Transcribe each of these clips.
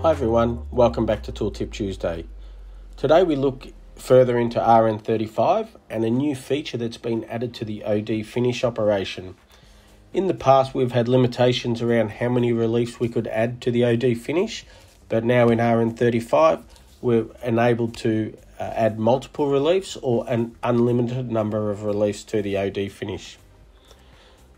Hi everyone, welcome back to Tooltip Tuesday. Today we look further into RN35 and a new feature that's been added to the OD finish operation. In the past we've had limitations around how many reliefs we could add to the OD finish, but now in RN35 we're enabled to add multiple reliefs or an unlimited number of reliefs to the OD finish.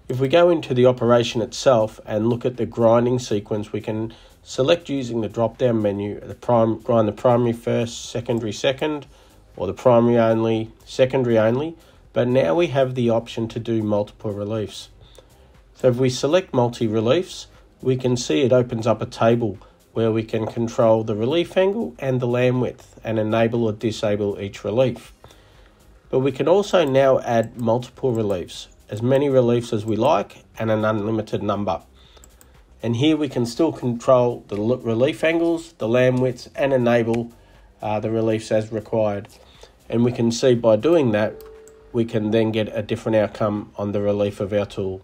If we go into the operation itself and look at the grinding sequence, we can select using the drop-down menu, grind the primary first, secondary second, or the primary only, secondary only, but now we have the option to do multiple reliefs. So if we select multi-reliefs, we can see it opens up a table where we can control the relief angle and the lam width and enable or disable each relief. But we can also now add multiple reliefs, as many reliefs as we like, and an unlimited number. And here we can still control the relief angles, the lam widths, and enable the reliefs as required. And we can see by doing that, we can then get a different outcome on the relief of our tool.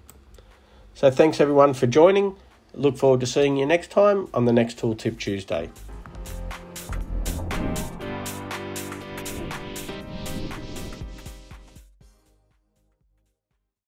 So thanks everyone for joining. Look forward to seeing you next time on the next Tooltip Tuesday.